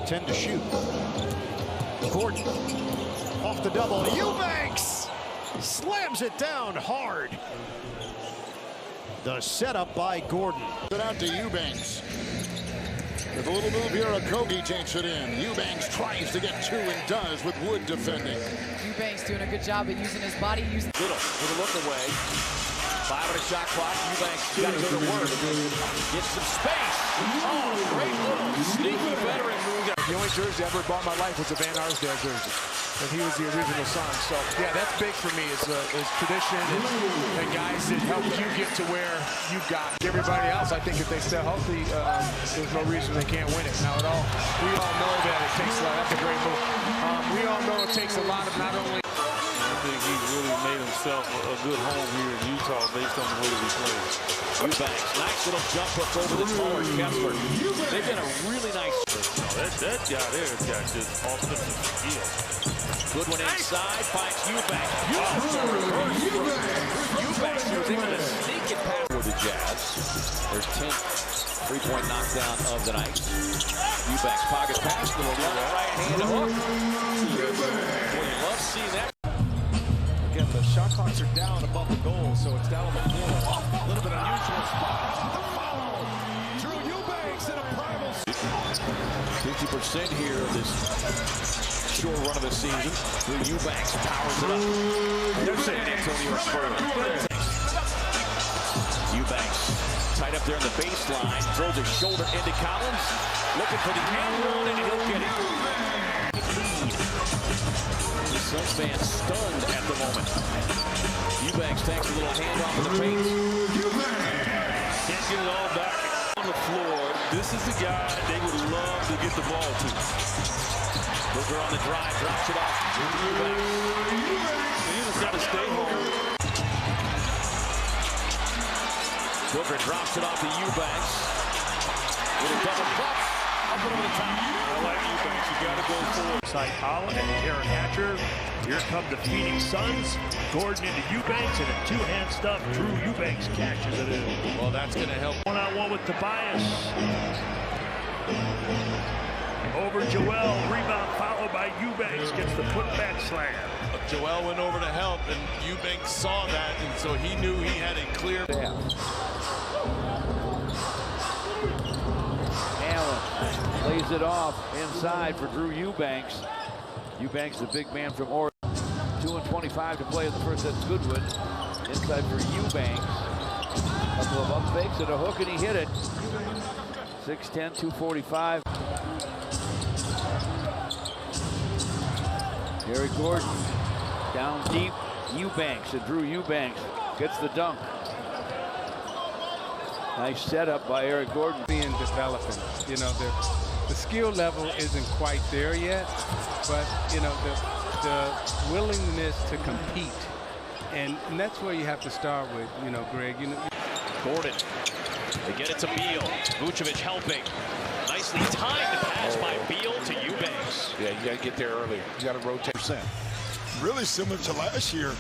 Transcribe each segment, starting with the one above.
10 to shoot. Gordon off the double. Eubanks slams it down hard. The setup by Gordon. Put out to Eubanks. With a little move here, Kogi takes it in. Eubanks tries to get two and does with Wood defending. Eubanks doing a good job at using his body. Little with a look away. 5 on a shot clock. Eubanks got to go to work. Gets some space. Oh, great little sneaky veteran move. The only jersey I ever bought in my life was a Van Arsdale jersey. And he was the original son. So, yeah, that's big for me. It's tradition and guys that help you get to where you've got. Everybody else, I think if they stay healthy, there's no reason they can't win it. Now, we all know that it takes a lot. That's a great move. We all know it takes a lot of not only... I think he really made himself a good home here in Utah based on the way that he plays. Eubanks, nice little jump hook over the taller Kessler. They've done a really nice... That guy there has got just offensive skill. Good one inside, finds Eubanks. Eubanks was able to sneak it past for the Jazz. Their 10th three-point knockdown of the night. Eubanks pocket pass, little right hand hook. Boy, you love seeing that. Again, the shot clocks are down above the goal, so it's down on the floor. A little bit unusual spot. The foul. Drew Eubanks in a primal. 50% here of this short run of the season. Drew Eubanks powers it up. There's San Antonio Spurs. Eubanks tight up there in the baseline. Throws his shoulder into Collins. Looking for the end one, and he'll get it. The Suns fan stunned at the moment. Eubanks takes a little hand off of the paint. Can't get it all back on the floor. This is the guy they would love to get the ball to. Booker on the drive, drops it off. He's got to stay home. Booker drops it off to Eubanks. With a double clutch. Up and over the top. I like Eubanks. You got to go forward. Side Collin and Aaron Hatcher. Here come the Phoenix Suns. Gordon into Eubanks and a two-hand stuff. Drew Eubanks cashes it in. Well, that's going to help. One-on-one with Tobias. Over Joel. Rebound followed by Eubanks. Gets the putback slam. Joel went over to help, and Eubanks saw that, and so he knew he had a clear... Allen lays it off inside for Drew Eubanks. Eubanks, the big man from Oregon. 2:25 to play in the first. That's Goodwin. Inside for Eubanks. Couple of up fakes and a hook, and he hit it. 6'10", 245. Eric Gordon down deep. Eubanks, and Drew Eubanks gets the dunk. Nice setup by Eric Gordon. Being developing, you know, the skill level isn't quite there yet, but you know the willingness to compete, and that's where you have to start with, you know, Greg. You know, Gordon, they get it to Beal. Vucevic helping. Nicely timed pass by Beal to Eubanks. Yeah, you got to get there earlier. You got to rotate. Really similar to last year,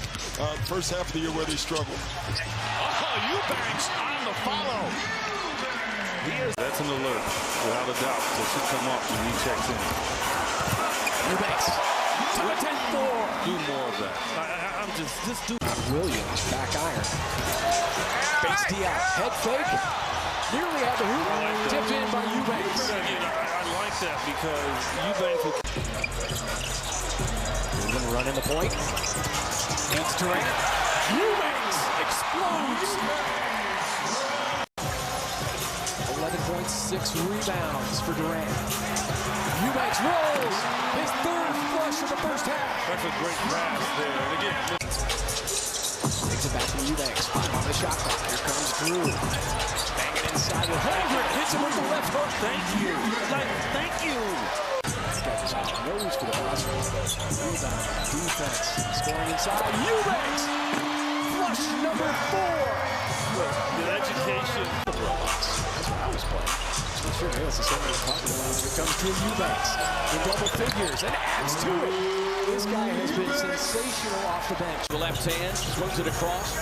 first half of the year where they struggled. Oh, Eubanks on the follow. That's an alert, without a doubt. This should come up when he checks in. Eubanks. Do more of that. I'm just do. Williams, back iron. Face out, head fake. Nearly had the hoop. Tipped in by Eubanks. I like that because Eubanks will... He's going to run in the point. Beats Durant. Eubanks explodes. 11 points, 6 rebounds for Durant. Eubanks rolls. His third flush of the first half. That's a great pass there. And again, takes it back to Eubanks. 5 on the shot clock. Here comes Drew. Banging inside with Holmgren. Hits him with the left hook. thank you. Thank you. This guy's on nose for the basket. Rebound. Defense. Scoring inside. Eubanks. Flush number 4. Good education. That's what I was playing. Sure, that's the same as talking about. Here comes Drew Eubanks in double figures and adds to it. This guy has been sensational off the bench. The left hand swings it across.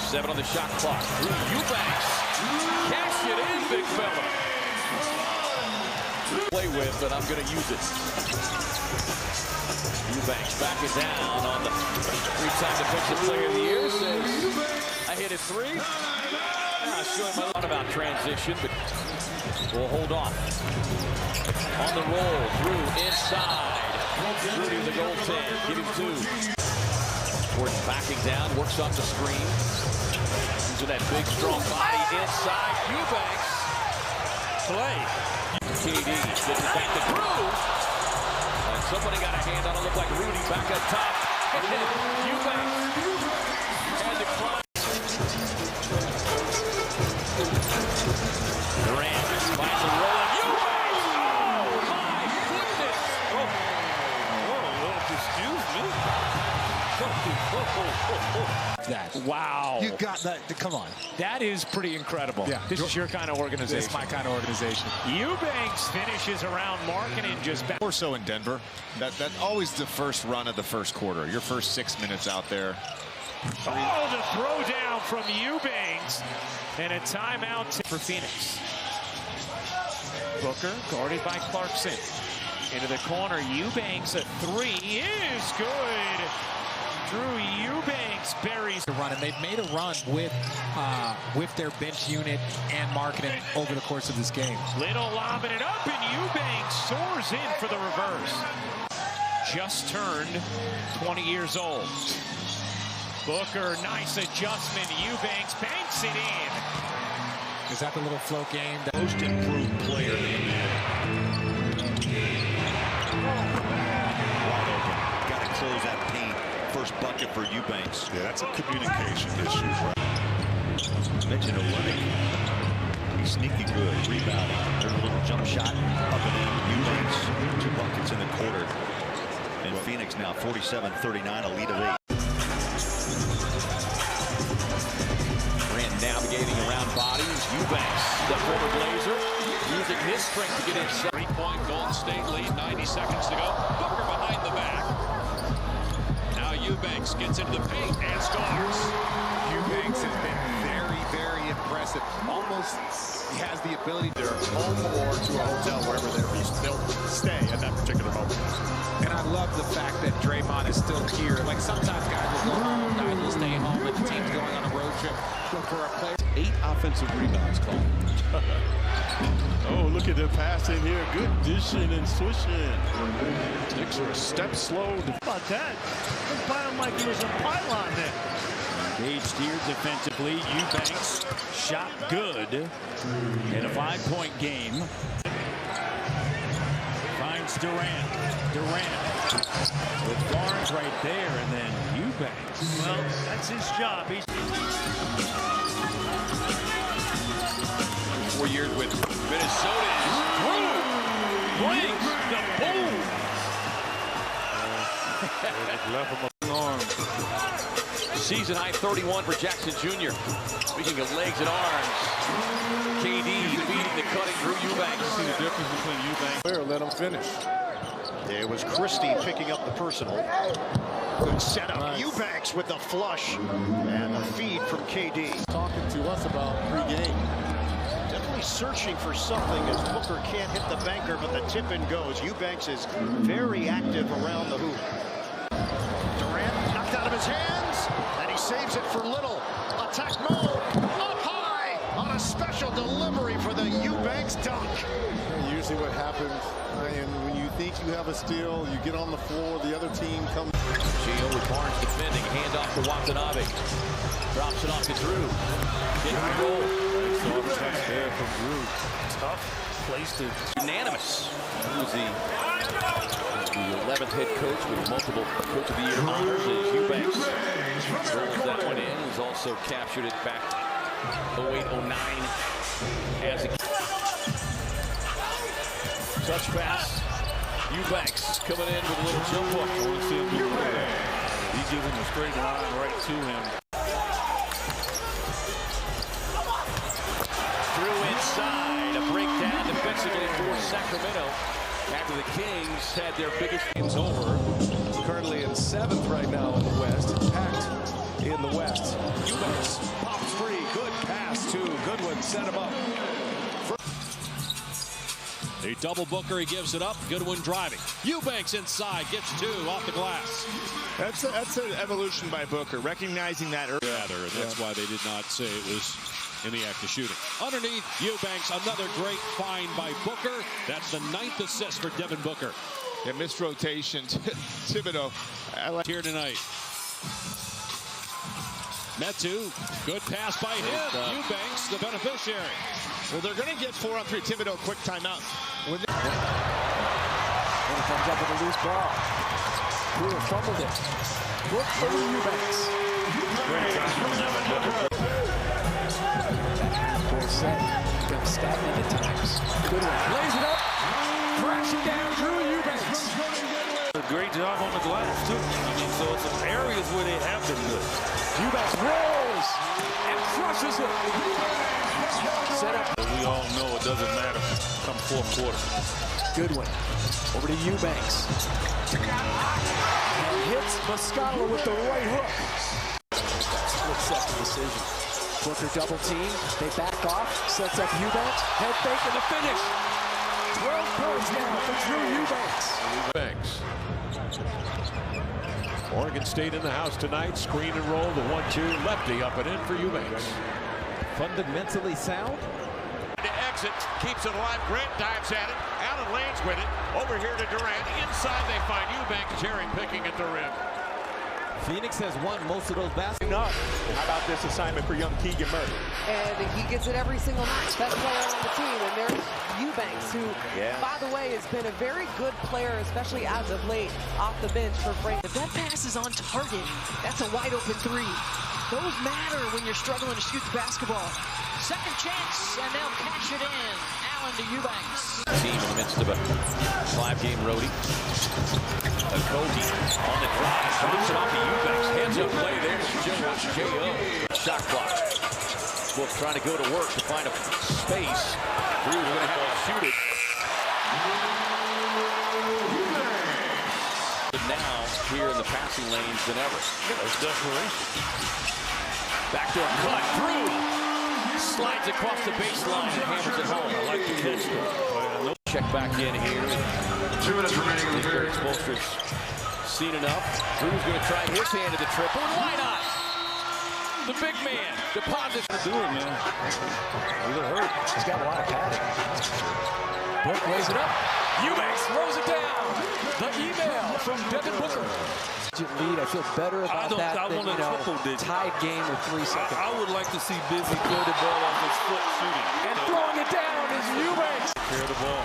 7 on the shot clock. Drew Eubanks. Cash it in, big fella. Play with, but I'm going to use it. Eubanks back it down on the three-time defensive player of the year. Says, I hit it three. Showing my thought about transition, but we'll hold on. On the roll, through, inside. Through to the goaltend, give him two. Gordon backing down, works off the screen. Using that big, strong body inside. Eubanks. Play. KD gets it back to Drew. And somebody got a hand on it. Looked like Rudy back up top. Eubanks had to climb. Durant finds the roll. Eubanks! Oh, my goodness! Excuse me. That. Wow. You got that. Come on. That is pretty incredible. Yeah. This is your kind of organization. It's my kind of organization. Eubanks finishes around Markkanen just back. More so in Denver. That's always the first run of the first quarter. Your first 6 minutes out there. Oh, the throw down from Eubanks. And a timeout for Phoenix. Booker guarded by Clarkson. Into the corner. Eubanks, a three is good. Drew Eubanks buries the run, and they've made a run with their bench unit and Markkanen over the course of this game. Little lobbing it up, and Eubanks soars in for the reverse. Just turned 20 years old. Booker, nice adjustment. Eubanks banks it in. Is that the little float game? Most improved player in Wide open. Got to close that paint. First bucket for Eubanks. Yeah, that's a communication issue. Mentioned Olenek. He's sneaky good. Rebounding. There's a little jump shot up and in. Eubanks, 2 buckets in the quarter. And Phoenix now 47-39, a lead of 8. Navigating around bodies. Eubanks, the former Blazer, using his strength to get inside. 3-point Golden State lead, 90 seconds to go. Booker behind the back. Now Eubanks gets into the paint and scores. Eubanks has been very, very impressive. Almost he has the ability to home or to a hotel, wherever they'll stay at that particular moment. And I love the fact that Draymond is still here. Like sometimes guys will go home, guys will stay home if the team's going on a road trip. But for a player, 8 offensive rebounds called. Oh, look at the pass in here. Good dishing and swishing. Knicks are a step slow. How about that? Look by him like he was a pylon there. Engaged here defensively. Eubanks shot good in a 5-point game. Finds Durant. With Barnes right there, and then Eubanks. Well, that's his job. He's 4 years with Minnesota. Drew brings the boom. Left him arm. Season high 31 for Jackson Jr. Speaking of legs and arms, KD beating the cutting Drew Eubanks. See the difference between Eubanks. Let him finish. It was Christie picking up the personal. Good setup. Nice. Eubanks with the flush and the feed from KD. Talking to us about pregame. Definitely searching for something as Booker can't hit the banker, but the tip-in goes. Eubanks is very active around the hoop. Durant knocked out of his hands, and he saves it for Little. Attack mode, up high on a special delivery for the Eubanks dunk. Usually what happens, and when you think you have a steal, you get on the floor, the other team comes. Gio with Barnes defending, hand off to Watanabe. Drops it off to Drew. Getting the goal. There from Drew. Tough place to. Unanimous. He was the 11th head coach with multiple Coach of the Year honors as Eubanks rolls that one in. He's also captured it back 08-09 as a touch pass. Eubanks coming in with a little jump hook. I want to see him do that. He gives him a straight line right to him. Through inside, a breakdown defensively for Sacramento after the Kings had their biggest games over. Currently in 7th right now in the West. Packed in the West. Eubanks pops free. Good pass to Goodwin. Set him up. They double Booker, he gives it up. Goodwin driving. Eubanks inside, gets 2 off the glass. That's an evolution by Booker, recognizing that early. And that's why they did not say it was in the act of shooting. Underneath, Eubanks, another great find by Booker. That's the 9th assist for Devin Booker. Yeah, missed rotation. Thibodeau. Here tonight. Metu, good pass by him. Eubanks, the beneficiary. Well, they're going to get 4-on-3. Thibodeau, quick timeout. And it comes up with a loose ball. Brewer fumbled it. Look for Eubanks. Full set. Becomes stagnant at times. Good one. Lays it up. Crashing down Drew Eubanks. A great job on the glass, too. I mean, so it's some areas where they have been good. Eubanks rolls and crushes it. Set up. We all know it doesn't matter come fourth quarter. Goodwin over to Eubanks. And hits Muscala with the right hook. Split-second decision. Booker double team. They back off. Sets up Eubanks. Head fake and the finish. 12 points now for Drew Eubanks. Eubanks. Oregon State in the house tonight. Screen and roll. The 1-2 lefty up and in for Eubanks. Fundamentally sound. To exit, keeps it alive. Grant dives at it. Allen lanes with it. Over here to Durant. Inside they find Eubanks cherry picking at the rim. Phoenix has won most of those baskets. How about this assignment for young Keegan Murray? And he gets it every single night. Best player on the team. And there's Eubanks, who, by the way, has been a very good player, especially as of late, off the bench for Frank. If that pass is on target, that's a wide open 3. Those matter when you're struggling to shoot the basketball. Second chance, and they'll cash it in. Allen to Eubanks. Team in the midst of a 5-game roadie. Kobe on the drive. Drops it off to Eubanks. Hands up play there. J.O. Shot clock. Book trying to go to work to find a space. Drew's going to have to shoot it. Now here in the passing lanes than ever. That's desperation. Backdoor cut. Drew slides across the baseline and hammers it home. I like the catch. Check back in here. 2 minutes remaining in the period. Bolster's seen enough. Drew's going to try his hand at the triple. Why not? The big man deposits to do it, man. He's hurt. He's got a lot of padding. Book lays it up. Eubanks throws it down. The email from Devin Booker. Lead. I feel better about that than, tied game with 3 seconds. I would like to see Busy throw the ball off his foot shooting. And throwing it down is Eubanks. Clear the ball.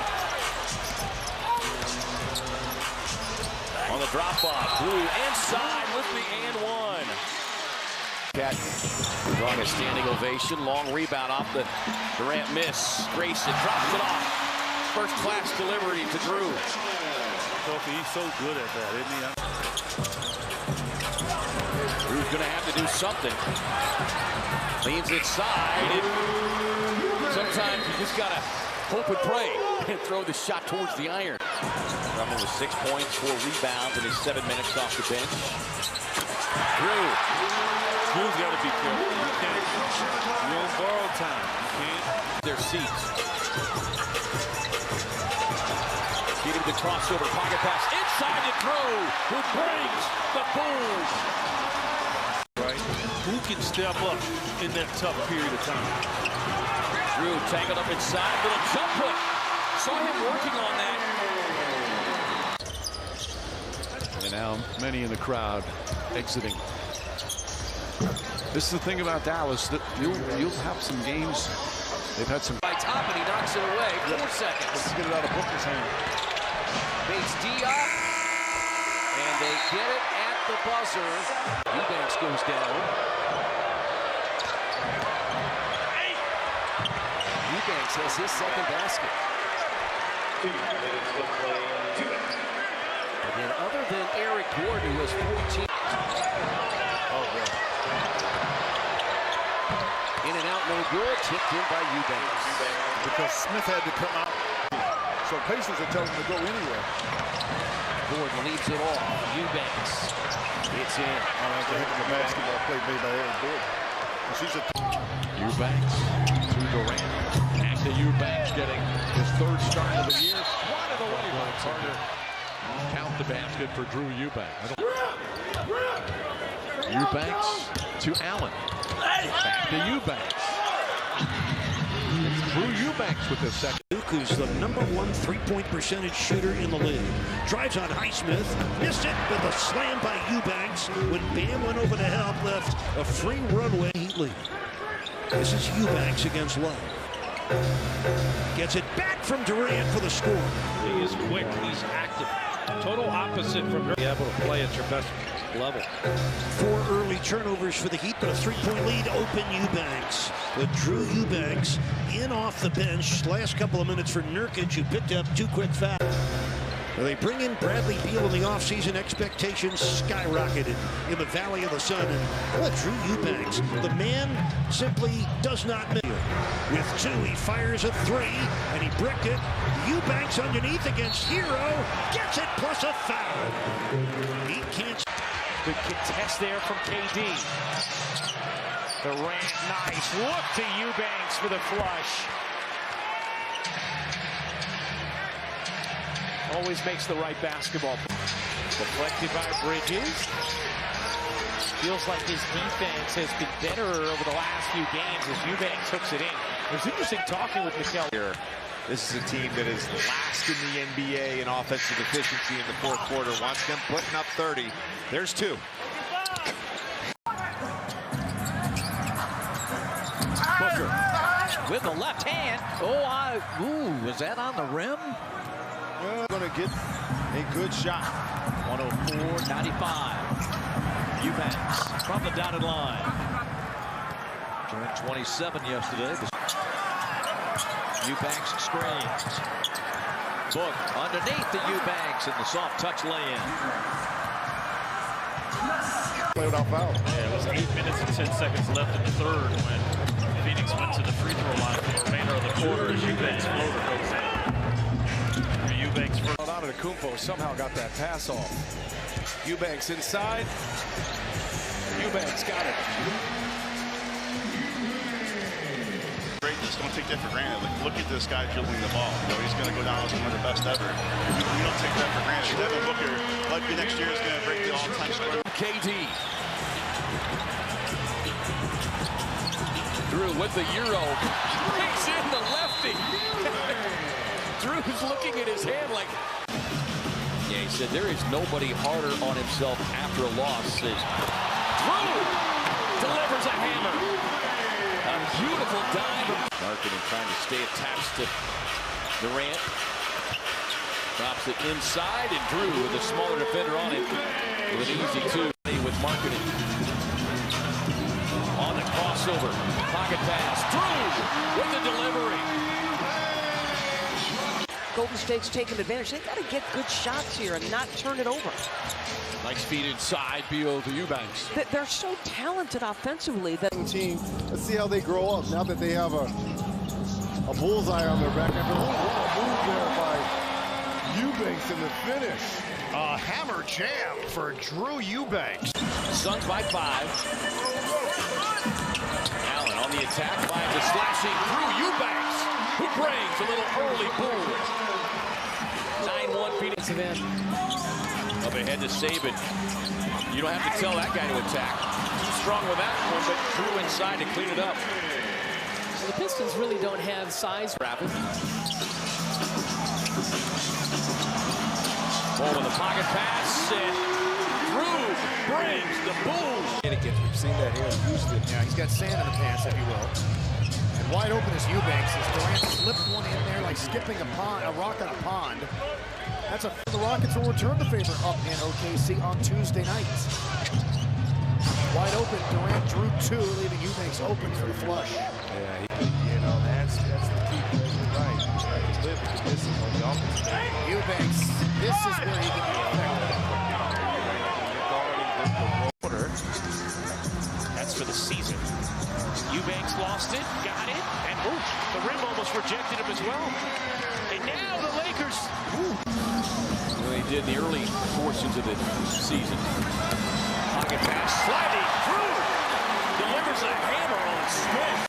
On the drop-off, Drew inside with the and 1. Cat drawing a standing ovation. Long rebound off the Durant miss. Grayson drops it off. First class delivery to Drew. Kofi, he's so good at that, isn't he? Drew's going to have to do something. Leans inside. Sometimes you just got to hope and pray and throw the shot towards the iron. Drummond with 6 points, 4 rebounds in his 7 minutes off the bench. Drew's got to be careful. You can't. You're on borrowed time. You can't. Their seats. Getting the crossover, pocket pass inside to Drew, who brings the boom. Right? Who can step up in that tough period of time? Drew tangled up inside, little jump hook. Saw him working on that. And now many in the crowd exiting. This is the thing about Dallas, that you'll have some games. They've had some. By top, and he knocks it away. 4 seconds. Let's get it out of Booker's hand. Bates Diop, and they get it at the buzzer. Eubanks goes down. Eubanks has his second basket. And then other than Eric Gordon, who has 14. Oh, boy. In and out, no good. Tipped in by Eubanks. Because Smith had to come out. So Pacers are telling him to go anywhere. Gordon leaves it off. Eubanks. It's in. That's a heck of a basketball play made by Eric Gordon. Eubanks to Durant. to Eubanks getting his third start of the year. One of the way by Carter. Count the basket for Drew Eubanks. Eubanks to Allen. Back to Eubanks. It's Drew Eubanks with his second. Luke, who's the #1 three-point percentage shooter in the league. Drives on Highsmith. Missed it with a slam by Eubanks. When Bam went over to help, left a free runway Heat lead. This is Eubanks against Love. Gets it back from Durant for the score. He is quick. He's active. Total opposite from being able to play at your best level. 4 early turnovers for the Heat, but a 3-point lead. Open Eubanks. With Drew Eubanks in off the bench. Last couple of minutes for Nurkic, who picked up 2 quick fouls. They bring in Bradley Beal in the offseason. Expectations skyrocketed in the Valley of the Sun. And Drew Eubanks, the man simply does not miss. With 2, he fires a 3, and he bricked it. Eubanks underneath against Hero. Gets it plus a foul. He can't. Good contest there from KD. Durant, nice. Look to Eubanks for the flush. Always makes the right basketball. Deflected by Bridges. Feels like his defense has been better over the last few games as Eubanks hooks it in. It was interesting talking with Mikel here. This is a team that is last in the NBA in offensive efficiency in the fourth quarter. Watch them putting up 30. There's 2. Booker with the left hand. Was that on the rim? Going to get a good shot. 104-95. Eubanks from the dotted line. Turned 27 yesterday. Eubanks screens. Book underneath the Eubanks and the soft touch lay-in. Play without foul. Yeah, it was 8 minutes and 10 seconds left in the third when Phoenix went to the free throw line for the remainder of the quarter as Eubanks floater goes in. Eubanks first. Kumpo somehow got that pass off. Eubanks inside. Eubanks got it. Just don't take that for granted. Like, look at this guy dribbling the ball. You know, he's going to go down as one of the best ever. We don't take that for granted. Devin Booker, might be next year, is going to break the all-time score. KD. Drew with the Euro. Brings in the lefty. Drew's looking at his hand like... Yeah, he said there is nobody harder on himself after a loss. Drew delivers a hammer. A beautiful dive. Marketing trying to stay attached to Durant. Drops it inside, and Drew with a smaller defender on it with an easy 2 with Marketing. On the crossover, pocket pass. Drew with the delivery. Golden State's taking advantage. They've got to get good shots here and not turn it over. Nice feed inside, Beal to Eubanks. They're so talented offensively. That team. Let's see how they grow up now that they have a bullseye on their back. After a move there by Eubanks in the finish. A hammer jam for Drew Eubanks. Suns by 5. Allen on the attack, finds a slashing Drew Eubanks, who brings a little early boom. 9-1 Phoenix event. Up ahead to Saban. You don't have to tell that guy to attack. Strong with that one, but Drew inside to clean it up. well, the Pistons really don't have size. Rapid. Ball with a pocket pass, and Drew brings the boom. We've seen that here in Houston. Yeah, he's got sand in the pants, if you will. And wide open is Eubanks as Durant slipped one in there like skipping a rock on a pond. That's the Rockets will return the favor up in OKC on Tuesday night. Wide open, Durant drew 2, leaving Eubanks open for the flush. Yeah, that's the key. Right. Live with the discipline. Eubanks, this is where he can be effective. That's for the season. Eubanks lost it, got it, and the rim almost rejected him as well. And now the Lakers. Well, he did in the early portions of the season. Pocket pass, sliding through. Delivers a hammer on Smith.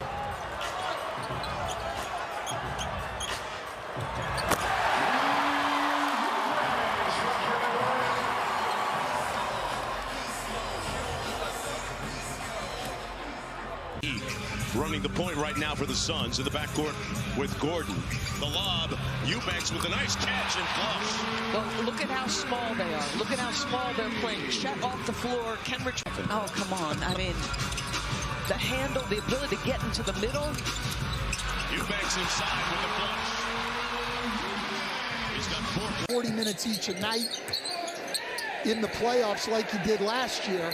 Lee running the point right now for the Suns in the backcourt with Gordon. The lob, Eubanks with a nice catch and flush. Well, look at how small they are. Look at how small they're playing. Chet off the floor. Kenrich. Oh, come on. I mean, the handle, the ability to get into the middle. Eubanks inside with the flush. He's got 40 minutes each a night in the playoffs like he did last year.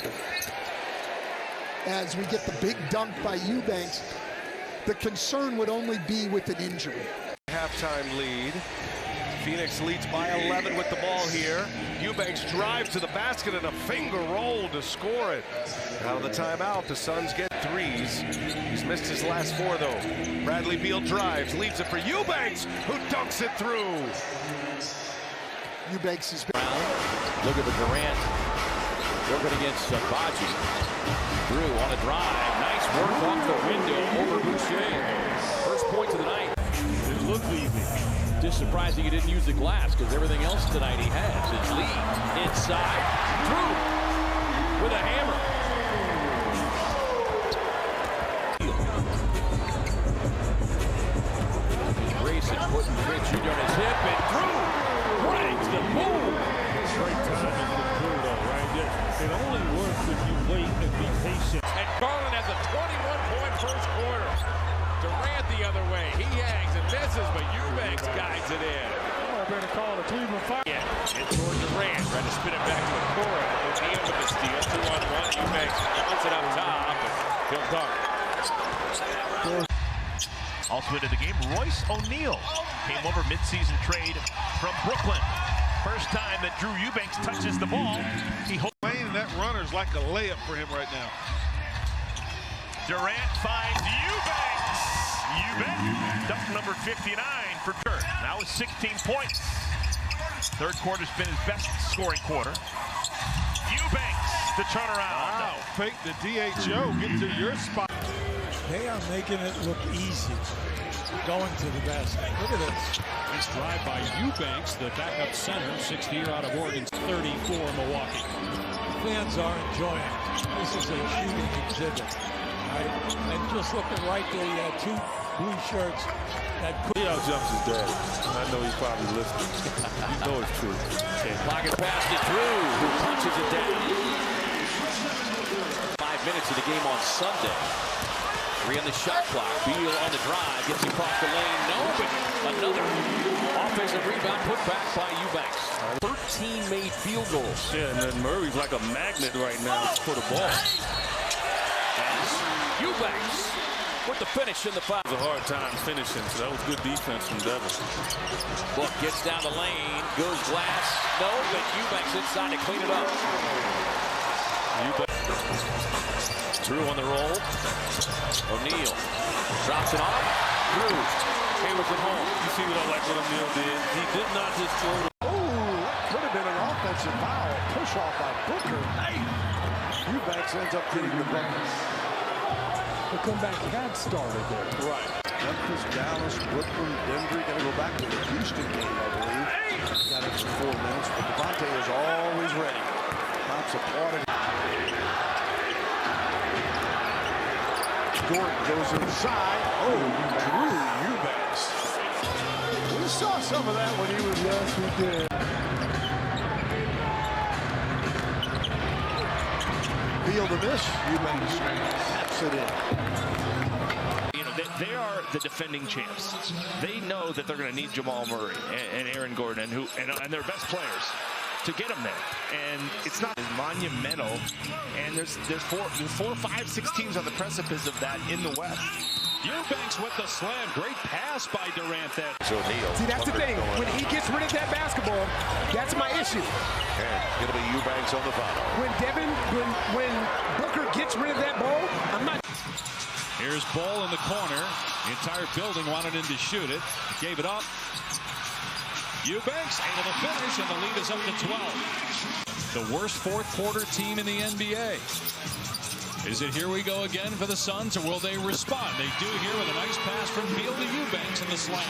As we get the big dunk by Eubanks, the concern would only be with an injury. Halftime lead. Phoenix leads by 11 with the ball here. Eubanks drives to the basket and a finger roll to score it. Out of the timeout, the Suns get threes. He's missed his last four, though. Bradley Beal drives, leaves it for Eubanks, who dunks it through. Eubanks is Look at the Durant working against Baji. Drew on a drive. Nice work off the window over Boucher. First point of the night. It looked easy. Just surprising he didn't use the glass because everything else tonight he has. His lead inside. Drew with a hammer. Grayson putting Grant Jr. on his hip and Drew ranks the move. Great timing from Drew, though, right? It only works if you wait and be patient. And Garland has a 21-point first quarter. Durant the other way. He hangs and misses, but Eubanks guides it in. I better call the Cleveland Fire. Yeah, and toward Durant, trying to spin it back to the court. O'Neal with the steal, 2-on-1. Eubanks puts it up top, and he'll dunk. Also into the game, Royce O'Neal came over midseason trade from Brooklyn. First time that Drew Eubanks touches the ball. He holds. That runner's like a layup for him right now. Durant finds Eubanks. Eubanks, dunk number 59 for Durant. Now with 16 points. Third quarter's been his best scoring quarter. Eubanks, the turnaround. Wow, fake the DHO, get to your spot. They are making it look easy going to the basket. Look at this. Nice drive by Eubanks, the backup center, 6th year out of Oregon, 34 Milwaukee. Fans are enjoying it. This is a shooting exhibit. Right? And just looking right there, you had two blue shirts that he outjumps his dad. I know he's probably listening. You know it's true. Pocket pass to Drew, who punches it down. 5 minutes of the game on Sunday. 3 on the shot clock. Beal on the drive, gets across the lane. No, but another offensive rebound put back by Eubanks. 13 made field goals. Yeah, and then Murray's like a magnet right now for the ball. As Eubanks with the finish in the foul. It was a hard time finishing, so that was good defense from Devin. Book gets down the lane, goes glass. No, but Eubanks inside to clean it up. Drew on the roll. O'Neal drops it off. Drew hammers it home. You see what I like what O'Neal did? He did not just throw the... Could have been an offensive foul. Push off by Booker. Hey! Eubanks ends up getting the bucket. The comeback had started there. Right. Memphis, Dallas, Brooklyn, Denver. Got to go back to the Houston game, I believe. Got extra 4 minutes, but Devontae is always ready. Pops applauding. Gordon goes inside. Oh, Drew Eubanks. We saw some of that when he was. Yes, we did. Beal to miss. Eubanks taps it in. You know, they are the defending champs. They know that they're going to need Jamal Murray and Aaron Gordon and their best players to get them there. And it's not as monumental. And there's 4, 5, 6 teams on the precipice of that in the West. Eubanks with the slam. Great pass by Durant there. See, that's the thing. When he gets rid of that basketball, that's my issue. And it'll be Eubanks on the foul. When Booker gets rid of that ball, I'm not. Here's Ball in the corner. The entire building wanted him to shoot it. Gave it up. Eubanks able to finish, and the lead is up to 12. The worst fourth quarter team in the NBA. Is it here we go again for the Suns, or will they respond? They do here with a nice pass from Beal to Eubanks in the slam.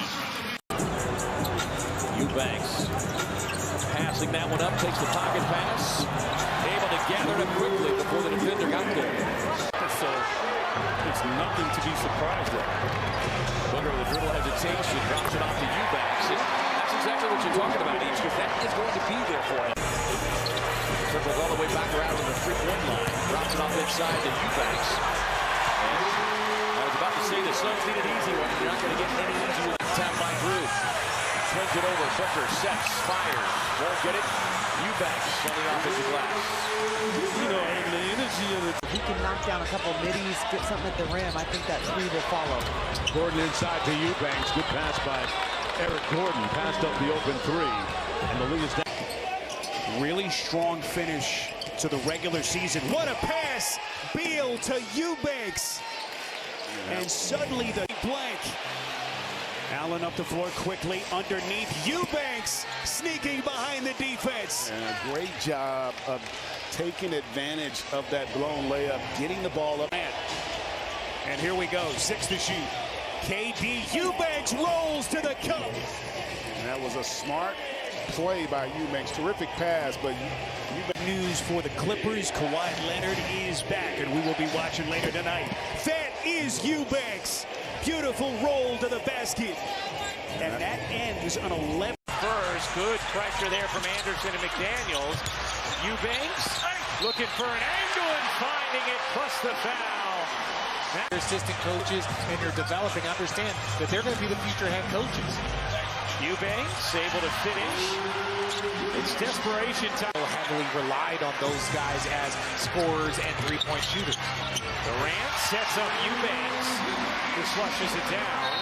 Eubanks passing that one up, takes the pocket pass. Able to gather it up quickly before the defender got there. So It's nothing to be surprised at. Booker with a dribble hesitation, drops it off to Eubanks. That's exactly what you're talking about, Each, because that is going to be there for him. Dribbles all the way back around to the three-point line. Drops it off inside to Eubanks. And I was about to say the Suns need an easy one. You're not going to get any easier than tap by Drew. Swings it over. Booker sets, fires. Won't get it. Eubanks on the offensive glass. You know, and the energy of the... He can knock down a couple middies, get something at the rim. I think that three will follow. Gordon inside to Eubanks. Good pass by Eric Gordon. Passed up the open three. And the lead is down. Really strong finish to the regular season. What a pass! Beal to Eubanks. And suddenly the blank. Allen up the floor quickly underneath. Eubanks sneaking behind the defense. And a great job of taking advantage of that blown layup, getting the ball up. And here we go, 6 to shoot. KD Eubanks rolls to the cup. And that was a smart play by Eubanks. Terrific pass, but news for the Clippers. Kawhi Leonard is back, and we will be watching later tonight. That is Eubanks. Beautiful roll to the basket. And that ends on 11. First, good pressure there from Anderson and McDaniels. Eubanks looking for an angle and finding it, plus the foul. Assistant coaches and you're developing, understand that they're going to be the future head coaches. Eubanks able to finish. It's desperation time. Heavily relied on those guys as scorers and three-point shooters. Durant sets up Eubanks, who flushes it down.